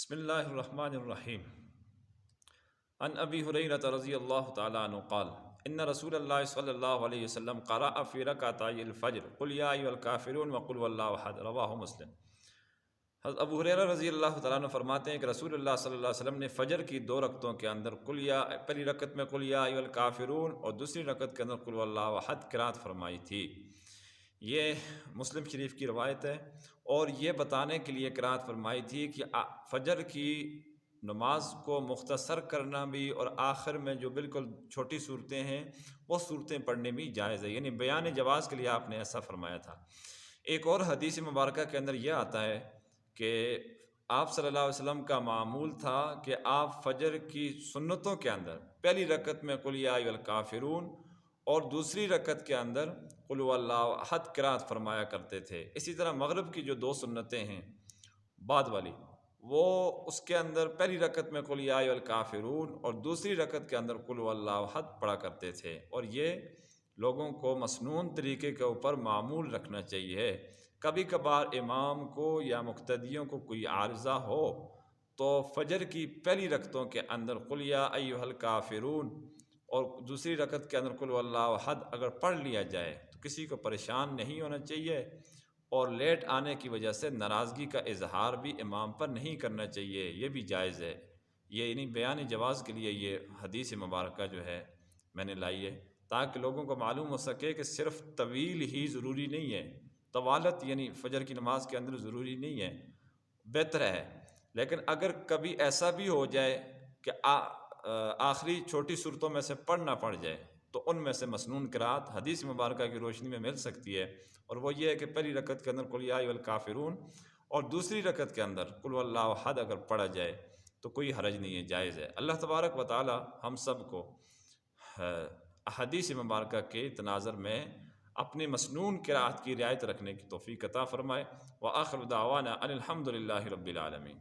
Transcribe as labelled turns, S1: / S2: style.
S1: بسم اللہ الرحمن الرحیم عن ابی ہریرہ رضی اللہ تعالی عنہ قال ان رسول اللہ صلی اللہ علیہ وسلم قرأ فی رکعتای الفجر قل یا ایھا الکافرون وقل واللہ احد رواہ مسلم۔ حضرت ابو ہریرہ رضی اللہ تعالیٰ عنہ فرماتے ہیں کہ رسول اللہ صلی اللہ علیہ وسلم نے فجر کی 2 رکعتوں کے اندر پہلی رکعت میں قل یا ایھا الکافرون اور دوسری رکعت کے اندر قل واللہ احد قرات فرمائی تھی۔ یہ مسلم شریف کی روایت ہے، اور یہ بتانے کے لیے قرات فرمائی تھی کہ فجر کی نماز کو مختصر کرنا بھی اور آخر میں جو بالکل چھوٹی صورتیں ہیں وہ صورتیں پڑھنے بھی جائز ہے، یعنی بیان جواز کے لیے آپ نے ایسا فرمایا تھا۔ ایک اور حدیث مبارکہ کے اندر یہ آتا ہے کہ آپ صلی اللہ علیہ وسلم کا معمول تھا کہ آپ فجر کی سنتوں کے اندر پہلی رکعت میں قل یا ایھا الکافرون اور دوسری رکعت کے اندر قل واللہ احد قرات فرمایا کرتے تھے۔ اسی طرح مغرب کی جو 2 سنتیں ہیں بعد والی، وہ اس کے اندر پہلی رکعت میں قل یا ایھا الکافرون اور دوسری رکعت کے اندر قل واللہ احد پڑھا کرتے تھے، اور یہ لوگوں کو مسنون طریقے کے اوپر معمول رکھنا چاہیے۔ کبھی کبھار امام کو یا مقتدیوں کو کوئی عارضہ ہو تو فجر کی پہلی رکعتوں کے اندر قل یا ایھا الکافرون اور دوسری رکعت کے اندر قل واللہ احد اگر پڑھ لیا جائے تو کسی کو پریشان نہیں ہونا چاہیے، اور لیٹ آنے کی وجہ سے ناراضگی کا اظہار بھی امام پر نہیں کرنا چاہیے، یہ بھی جائز ہے۔ یہ یعنی بیان جواز کے لیے یہ حدیث مبارکہ جو ہے میں نے لائی ہے، تاکہ لوگوں کو معلوم ہو سکے کہ صرف طویل ہی ضروری نہیں ہے، طوالت یعنی فجر کی نماز کے اندر ضروری نہیں ہے، بہتر ہے۔ لیکن اگر کبھی ایسا بھی ہو جائے کہ آخری چھوٹی صورتوں میں سے پڑھنا پڑ جائے تو ان میں سے مسنون قرات حدیث مبارکہ کی روشنی میں مل سکتی ہے، اور وہ یہ ہے کہ پہلی رکعت کے اندر قل یا ایھا الکافرون اور دوسری رکعت کے اندر قل واللہ احد اگر پڑھا جائے تو کوئی حرج نہیں ہے، جائز ہے۔ اللہ تبارک و تعالی ہم سب کو احادیث مبارکہ کے تناظر میں اپنی مسنون قرات کی رعایت رکھنے کی توفیق عطا فرمائے۔ وآخر دعوانا ان الحمد للہ رب العالمین۔